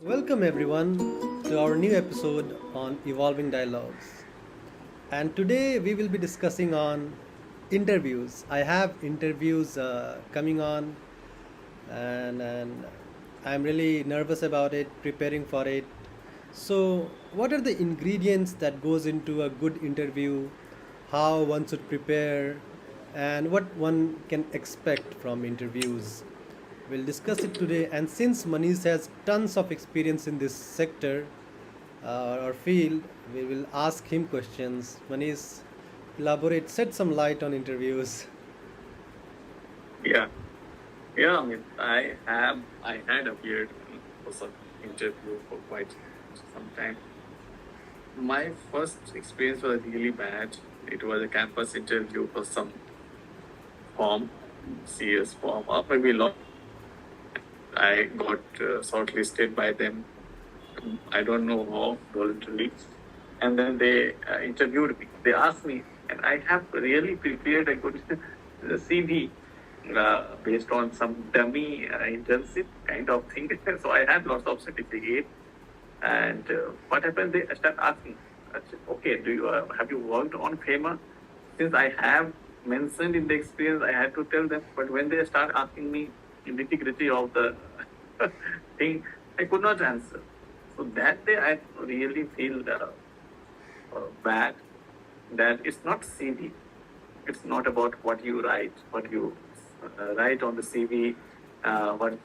Welcome everyone to our new episode on Evolving Dialogues. And today we will be discussing on interviews. I have interviews coming on and I'm really nervous about it, preparing for it. So, what are the ingredients that goes into a good interview? How one should prepare and what one can expect from interviews? We'll discuss it today. And since Manish has tons of experience in this sector or field, we will ask him questions. Manish, elaborate, shed some light on interviews. Yeah, I mean, I had appeared for some interview for quite some time. My first experience was really bad. It was a campus interview for some form, CS form, or maybe law. I got shortlisted by them. I don't know how voluntarily. And then they interviewed me. They asked me, and I have really prepared a good CV based on some dummy internship kind of thing. So I had lots of certificate. And what happened? They start asking, I said, okay, do you have you worked on FEMA? Since I have mentioned in the experience, I had to tell them. But when they start asking me nitty gritty of the thing, I could not answer. So that day, I really feel bad that it's not CV. It's not about what you write on the CV, what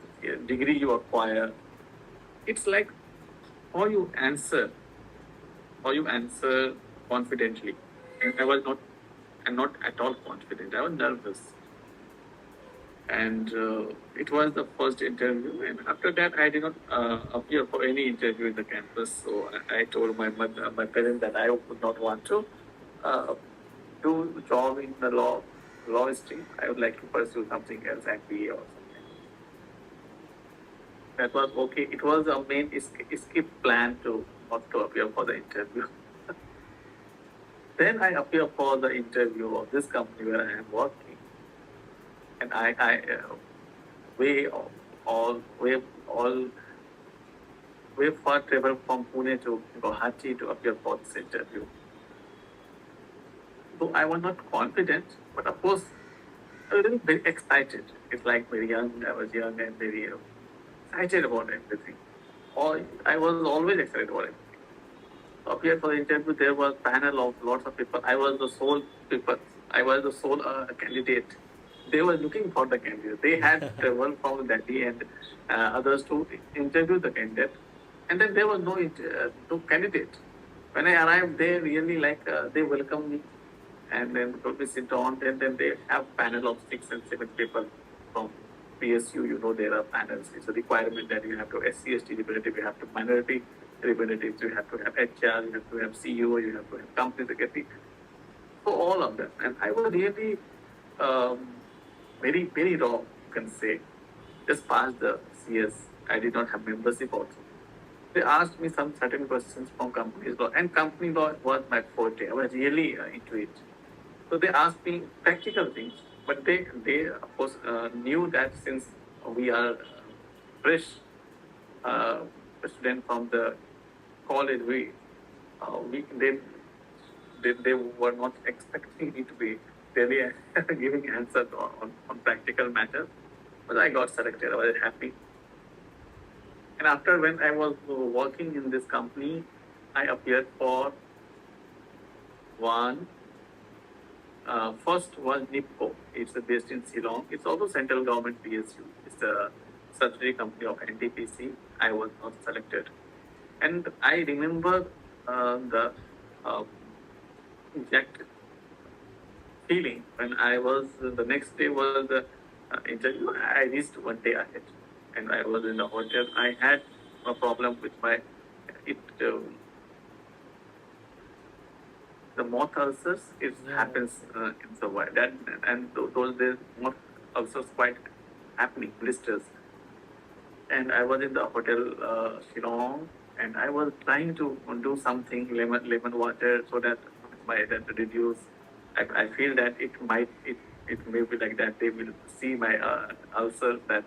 degree you acquire. It's like how you answer, confidently. And I was not, and not at all confident. I was nervous, and it was the first interview. And after that, I did not appear for any interview in the campus. So I told my parents that I would not want to uh, do job in the law stream. I would like to pursue something else, MBA or something. That was okay. It was a main skip plan to not to appear for the interview. Then I appear for the interview of this company where I am working, and I way all way far travel from Pune to Guwahati to appear for this interview. So I was not confident, but of course a little bit excited. It's like very young. I was young and very excited about everything. Or I was always excited about everything. So appeared for the interview. There was panel of lots of people. I was the sole people. I was the sole candidate. They were looking for the candidate. They had traveled from Delhi and others to interview the candidate, and then there was no candidate. When I arrived, they really they welcomed me and then told me sit down. And then they have panel of 6 and 7 people from PSU. You know there are panels. It's a requirement that you have to SC/ST representative, you have to minority representatives, you have to have HR, you have to have CEO, you have to have company secretary. So all of them. And I was really um, very raw, you can say. Just passed the CS. I did not have membership also. They asked me some certain questions from company's law, and company law was my forte. I was really into it. So they asked me practical things, but they of course knew that since we are fresh uh, student from the college, we they were not expecting me to be really giving answers on practical matters. But I got selected. I was happy. And after when I was working in this company, I appeared for one. First was NIPCO. It's based in Ceylon. It's also central government PSU. It's a subsidiary company of NTPC. I was not selected. And I remember the uh, exact feeling when I was, the next day was the interview. I reached one day ahead and I was in the hotel. I had a problem with my, it, the mouth ulcers, it happens in the wild. Those days, mouth ulcers quite happening, blisters. And I was in the hotel Shillong, and I was trying to do something lemon water so that that reduce. I feel that it may be like that. They will see my ulcer that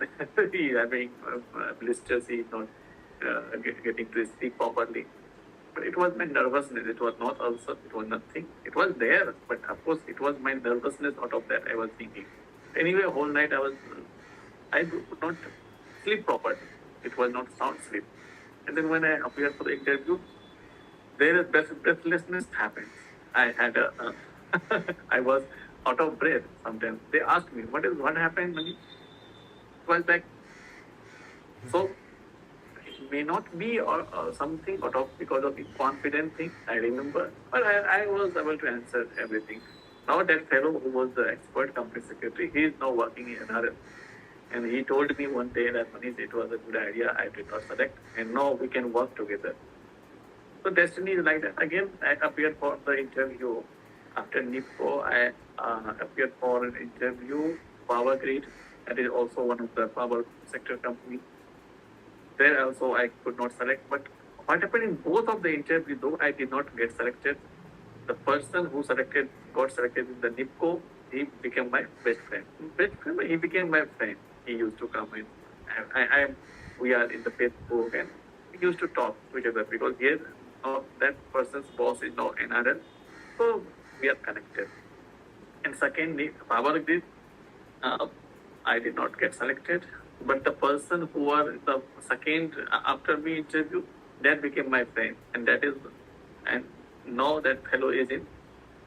he having blisters. He not. getting to speak properly. But it was my nervousness. It was not also, it was nothing. It was there, but of course, it was my nervousness out of that I was thinking. Anyway, whole night I could not sleep properly. It was not sound sleep. And then when I appeared for the interview, there is breathlessness happens. I had I was out of breath sometimes. They asked me, what happened, Mani? It was like, so it may not be or something out of because of the confident thing, I remember, but I was able to answer everything. Now that fellow who was the expert company secretary, he is now working in NRL. And he told me one day that Manish, it was a good idea, I did not select, and now we can work together. So destiny is like that. Again, I appeared for the interview. After NIPCO, I appeared for an interview, Power Grid, that is also one of the power sector company. There also I could not select. But what happened in both of the interviews, though I did not get selected, the person who got selected in the NIPCO, he became my best friend. He became my friend. He used to come in. We are in the Facebook and we used to talk to each other because here that person's boss is now NRL. So we are connected. And secondly, Power Grid, I did not get selected, but the person who was the second after me interview, that became my friend, and now that fellow is in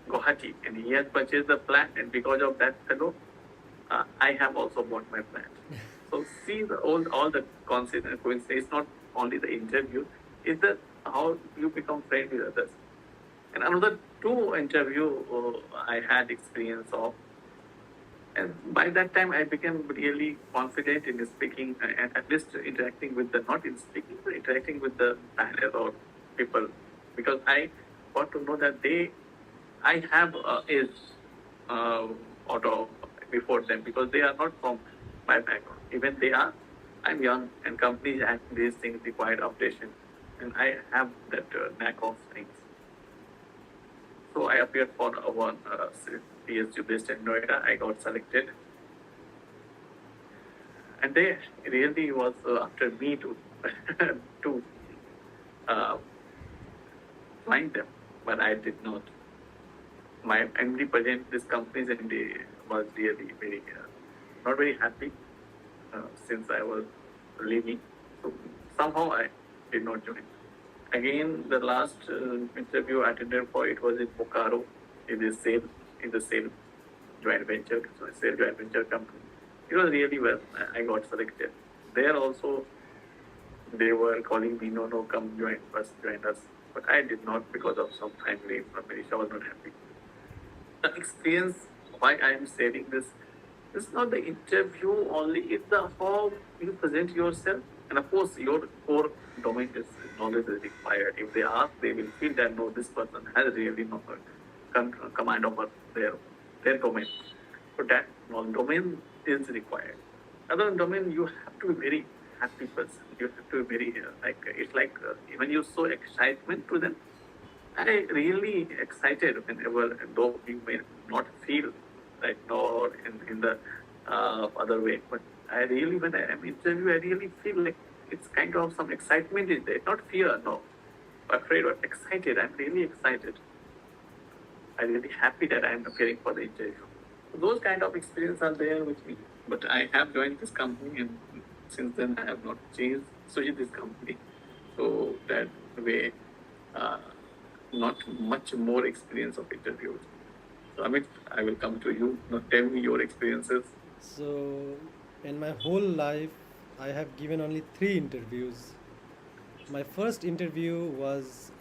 Guwahati, and he has purchased the flat, and because of that fellow, I have also bought my flat. So see all the coincidence. It's not only the interview, it's the how you become friend with others. And another two interview I had experience of. And by that time, I became really confident in speaking and at least interacting with not in speaking, but interacting with the panel or people. Because I got to know that I have is auto before them because they are not from my background. Even I'm young and companies act these things require updation. And I have that knack of things. So I appeared for one PSU based in Noida. I got selected, and they really was after me to to find them, but I did not. My MD present this company's MD was really very not very happy since I was leaving. So somehow I did not join. Again, the last interview I attended for it was in Bokaro, in the same joint venture, sale joint venture company. It was really well. I got selected. There also, they were calling me, no, come join us. But I did not because of some family information. I was not happy. The experience, why I am saying this, it's not the interview only, it's the how you present yourself. And of course, your core domain is knowledge is required. If they ask, they will feel that no, this person has really no command over their domain. So that domain is required. Other domain, you have to be very happy person. You have to be very it's like when you show excitement to them. I really excited whenever, though you may not feel right now or in the other way, but I really, when I am interview, I really feel like it's kind of some excitement is there, not fear, no, afraid or excited. I'm really excited. I'm really happy that I'm appearing for the interview. So those kind of experience are there with me. But I have joined this company, and since then I have not changed, switched this company. So that way, not much more experience of interviews. So Amit, I will come to you. Now tell me your experiences. So, in my whole life, I have given only three interviews. My first interview was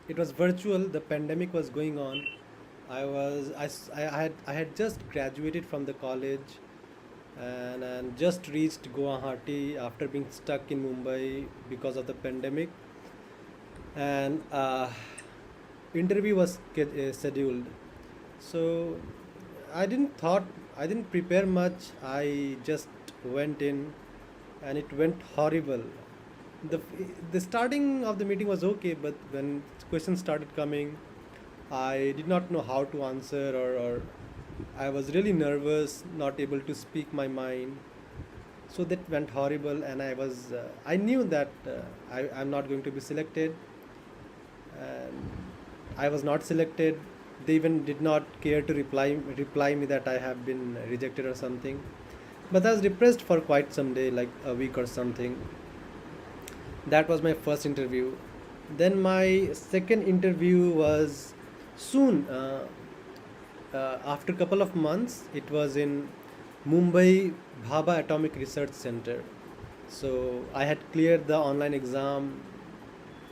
it was virtual. The pandemic was going on. I had just graduated from the college, and just reached Guwahati after being stuck in Mumbai because of the pandemic. And interview was scheduled. So I didn't prepare much. I just went in, and it went horrible. The the starting of the meeting was okay, but when questions started coming, I did not know how to answer, or I was really nervous, not able to speak my mind. So that went horrible, and I knew that I'm not going to be selected, and I was not selected. They even did not care to reply me that I have been rejected or something. But I was depressed for quite some day, like a week or something. That was my first interview. Then my second interview was soon, after a couple of months. It was in Mumbai Bhabha Atomic Research Center. So I had cleared the online exam,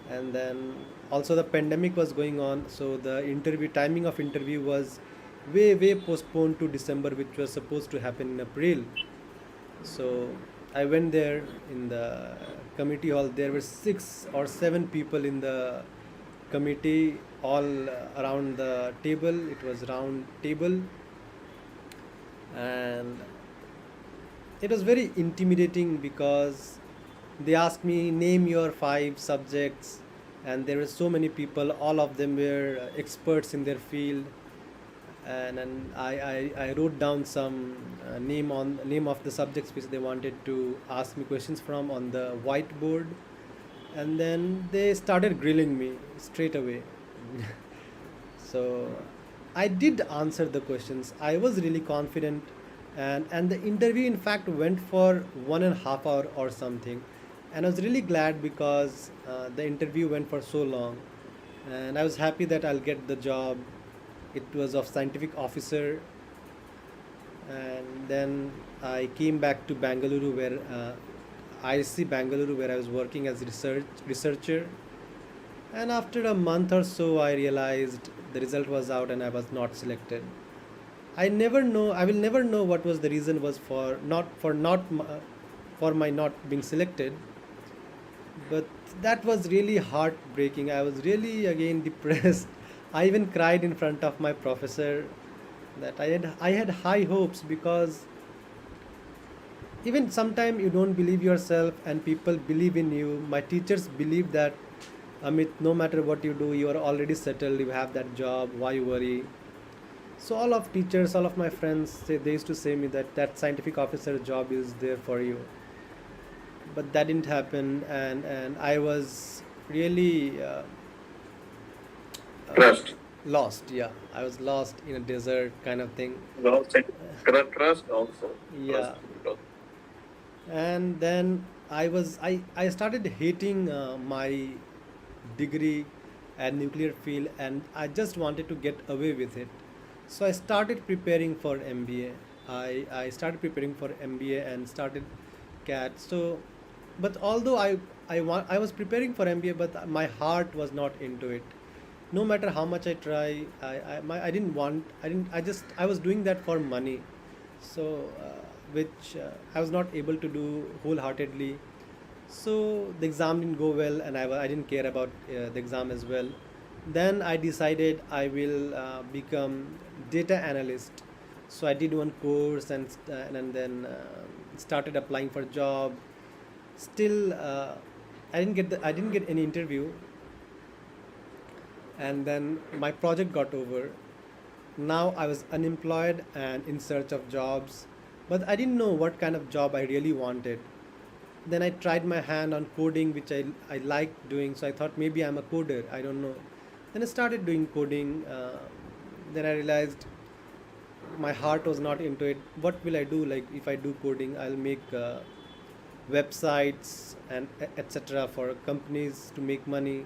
and then also the pandemic was going on. So the interview timing of interview was way postponed to December, which was supposed to happen in April. So I went there in the committee hall. There were 6 or 7 people in the committee, all around the table. It was round table, and it was very intimidating because they asked me name your 5 subjects, and there were so many people. All of them were experts in their field, and I wrote down some name of the subjects which they wanted to ask me questions from on the whiteboard, and then they started grilling me straight away. So I did answer the questions. I was really confident, and the interview in fact went for 1.5 hour or something, and I was really glad because the interview went for so long, and I was happy that I'll get the job. It was of scientific officer, and then I came back to Bangalore, where ISC Bangalore, where I was working as researcher. And after a month or so, I realized the result was out and I was not selected. I never know. I will never know what was the reason was for my not being selected. But that was really heartbreaking. I was really again depressed. I even cried in front of my professor that I had high hopes, because even sometime you don't believe yourself and people believe in you. My teachers believe that, Amit, no matter what you do, you are already settled, you have that job, why you worry? So all of teachers, all of my friends, they used to say me that that scientific officer job is there for you. But that didn't happen, and I was really uh, Trust. lost. Yeah, I was lost in a desert kind of thing. Also, trust also. Trust Yeah, because and then I started hating my degree and nuclear field, and I just wanted to get away with it. So I started preparing for MBA. I started preparing for MBA and started CAT. So, but although I was preparing for MBA, but my heart was not into it. No matter how much I try, I didn't want, I didn't, I just, I was doing that for money. So, which I was not able to do wholeheartedly. So the exam didn't go well, and I didn't care about the exam as well. Then I decided I will become data analyst. So I did one course, and then started applying for job. Still, I didn't get any interview, and then my project got over. Now I was unemployed and in search of jobs, but I didn't know what kind of job I really wanted. Then I tried my hand on coding, which I liked doing, so I thought maybe I'm a coder, I don't know. Then I started doing coding. Then I realized my heart was not into it. What will I do? Like, if I do coding, I'll make websites and etc. for companies to make money.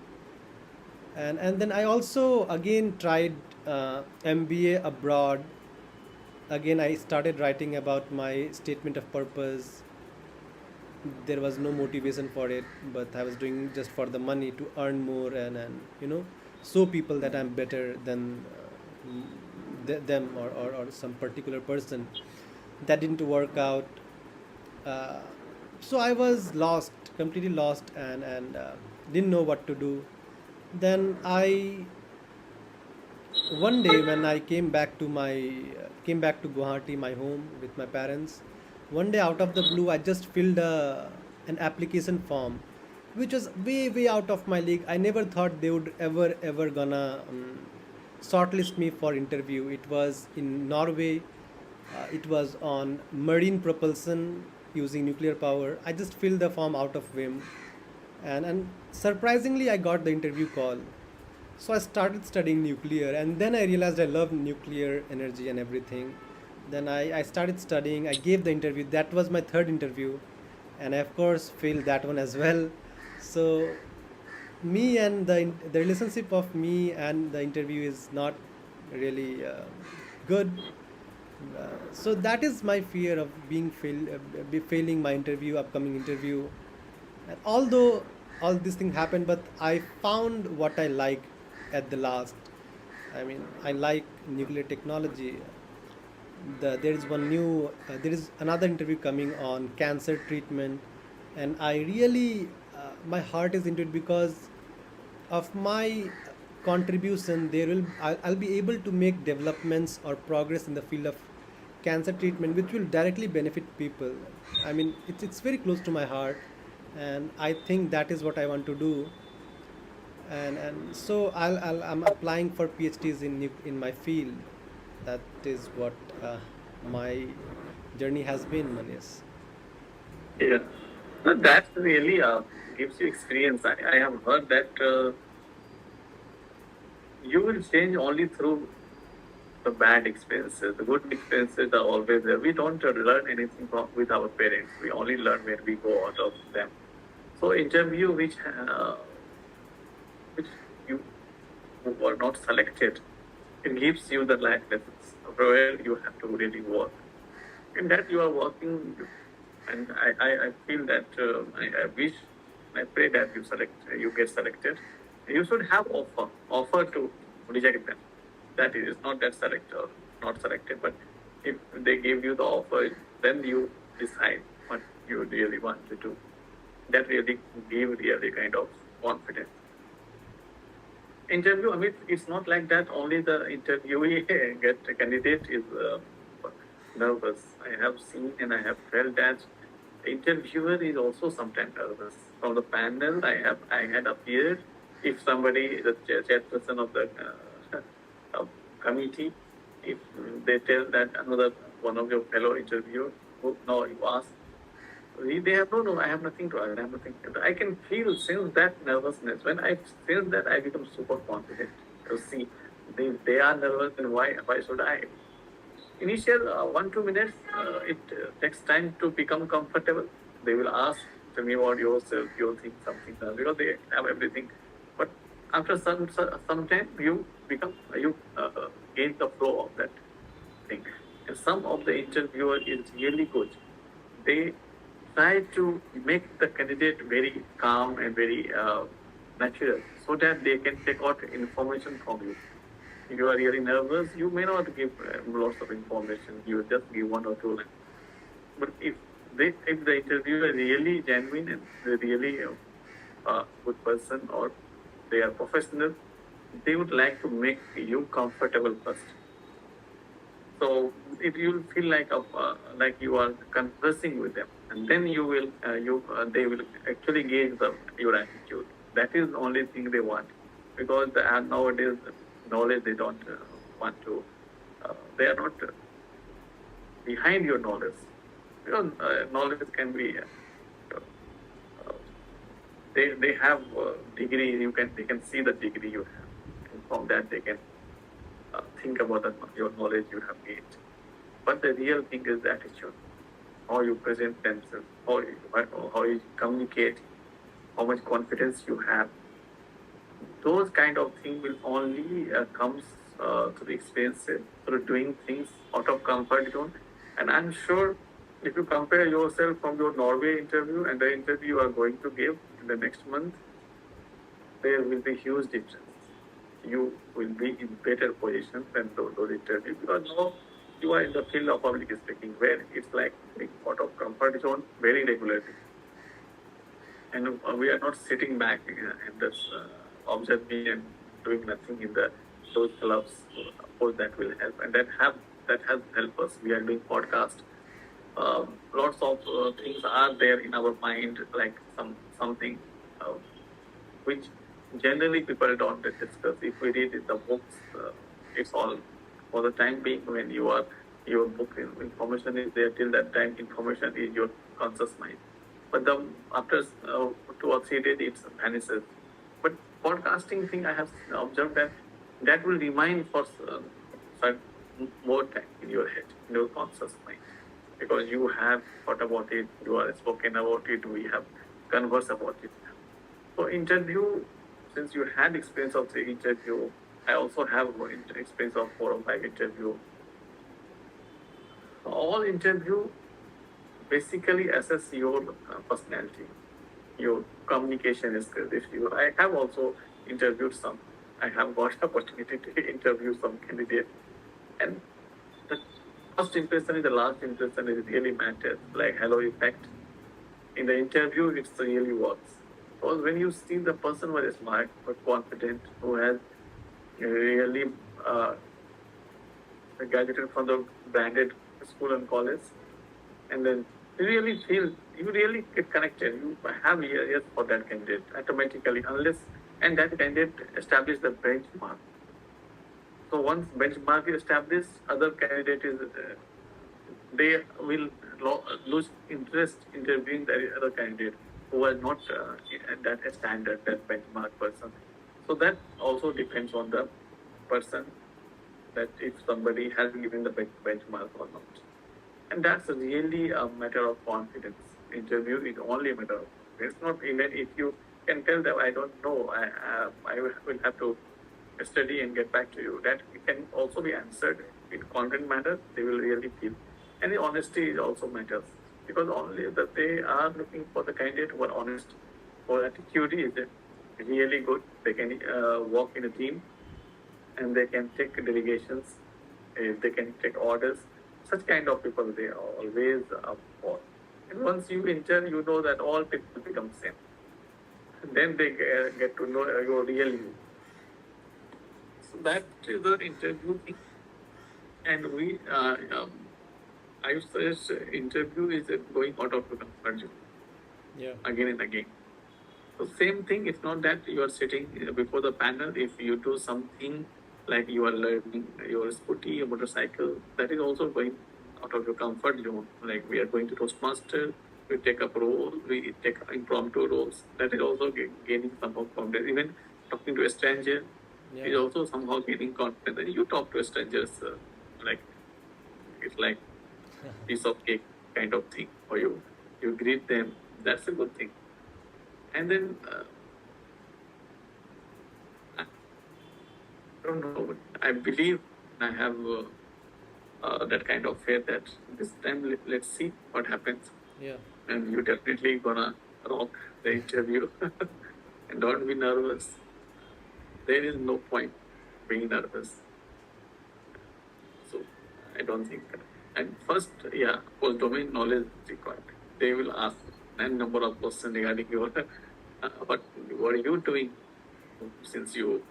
And then I also again tried MBA abroad. Again, I started writing about my statement of purpose. There was no motivation for it, but I was doing just for the money to earn more, and show people that I'm better than them, or some particular person. That didn't work out. uh, so I was lost, completely lost, and didn't know what to do. Then I one day when I came back to Guwahati, my home, with my parents. One day out of the blue, I just filled an application form, which was way out of my league. I never thought they would ever gonna shortlist me for interview. It was in Norway. It was on marine propulsion, using nuclear power. I just filled the form out of whim, and surprisingly, I got the interview call. So I started studying nuclear, and then I realized I love nuclear energy and everything. Then I started studying. I gave the interview. That was my third interview, and I of course failed that one as well. So me and the relationship of me and the interview is not really good. So that is my fear of failing my interview, upcoming interview. And although all this thing happened, but I found what I like at the last. I mean, I like nuclear technology. There is there is another interview coming on cancer treatment, and I really, my heart is into it because of my contribution. I'll be able to make developments or progress in the field of cancer treatment, which will directly benefit people. I mean, it's very close to my heart, and I think that is what I want to do. And so I'm applying for PhDs in my field. That is what my journey has been, Manish. Yeah. No, that really gives you experience. I have heard that you will change only through the bad experiences. The good experiences are always there. We don't learn anything with our parents. We only learn when we go out of them. So interview which you were not selected, it gives you the life lessons where you have to really work. In that you are working, and I feel that I wish, I pray that you get selected. You should have offer to reject them. That is not that select or not selected, but if they give you the offer, then you decide what you really want to do. That really give really kind of confidence. Interview, I mean, it's not like that. Only the interviewee get a candidate is nervous. I have seen and I have felt that the interviewer is also sometimes nervous. From the panel, I had appeared. If somebody, the chairperson of the committee, if they tell that another one of your fellow interviewer, who no, you ask, they have no, I have nothing to add. I have nothing. I can feel since that nervousness. When I sense that, I become super confident. You see, they are nervous, and why should I? Initial 1 2 minutes, it takes time to become comfortable. They will ask, tell me about yourself. You'll think something because they have everything. But after some time, you gain the flow of that thing. And some of the interviewer is really good. They try to make the candidate very calm and very natural, so that they can take out information from you. If you are really nervous, you may not give lots of information. You just give one or two lines. But if the interviewer is really genuine and they really a good person, or they are professional, they would like to make you comfortable first. So if you feel like you are conversing with them, and then they will actually gauge your attitude. That is the only thing they want, because nowadays knowledge they don't want to. They are not behind your knowledge. Knowledge can be. They have degree. They can see the degree you have, and from that they can think about your knowledge you have gained. But the real thing is the attitude, how you present themselves, how you communicate, how much confidence you have. Those kind of things will only comes through experiences, through doing things out of comfort zone. And I'm sure if you compare yourself from your Norway interview and the interview you are going to give in the next month, there will be huge difference. You will be in better position than those interviews, because now you are in the field of public speaking, where it's like being out of comfort zone very regularly. And we are not sitting back and just observing and doing nothing in those clubs. Of course, that will help, and that has helped us. We are doing podcast. Lots of things are there in our mind, like something uh, which generally people don't discuss. If we read in the books, it's all for the time being. When your book information is there, till that time information is your conscious mind. But the after 2 or 3 days, it vanishes. But podcasting thing, I have observed that that will remain for some more time in your head, in your conscious mind, because you have thought about it, you are spoken about it, we have conversed about it. So interview, since you had experience of the interview, I also have experience of 4 or 5 interview. All interview basically assess your personality, your communication skills. If you, I have also interviewed some. I have got opportunity to interview some candidate, and the first impression is the last impression. It really matters. Like hello effect. In the interview, it's really works. Because when you see the person who is smart, but confident, who has really uh, graduated from the branded school and college, and then you really get connected. You have ears for that candidate automatically, unless and that candidate establish the benchmark. So once benchmark is established, other candidate is they will lose interest interviewing the other candidate who are not at that standard, that benchmark person. So that also depends on the person, that if somebody has given the benchmark or not. And that's really a matter of confidence. Interview is only a matter of, it's not even if you can tell them, I don't know, I will have to study and get back to you. That it can also be answered in content matter. They will really feel. And the honesty is also matters, because only that they are looking for the candidate who are honest, or attitude is really good. They can work in a team, and they can take delegations, they can take orders. Such kind of people they are always up for. And once you enter, you know that all people become same. And then they get to know your real you. So that is the interview thing. And I would suggest interview is going out of the comfort zone Yeah. again and again. So same thing. It's not that you are sitting before the panel. If you do something like you are learning your scooty or motorcycle, that is also going out of your comfort zone. Like we are going to Toastmaster, we take up role, we take impromptu roles. That is also gaining somehow confidence. Even talking to a stranger is Yeah. also somehow gaining confidence. And you talk to strangers, like it's like piece of cake kind of thing, or you greet them. That's a good thing. And then I don't know, but I believe I have that kind of faith that this time let's see what happens. Yeah. And you definitely gonna rock the interview. And don't be nervous. There is no point being nervous. So I don't think that. And first, yeah, of course, domain knowledge is required. They will ask n number of questions regarding your what are you doing since you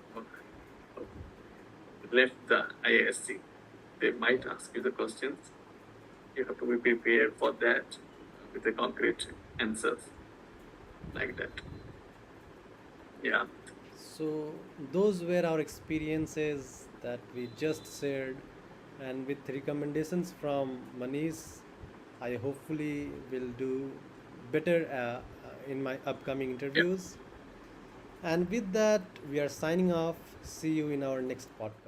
left the IASC. They might ask you the questions. You have to be prepared for that with the concrete answers like that. Yeah. So those were our experiences that we just shared, and with recommendations from Manish, I hopefully will do better in my upcoming Yeah. interviews. And with that, we are signing off. See you in our next podcast.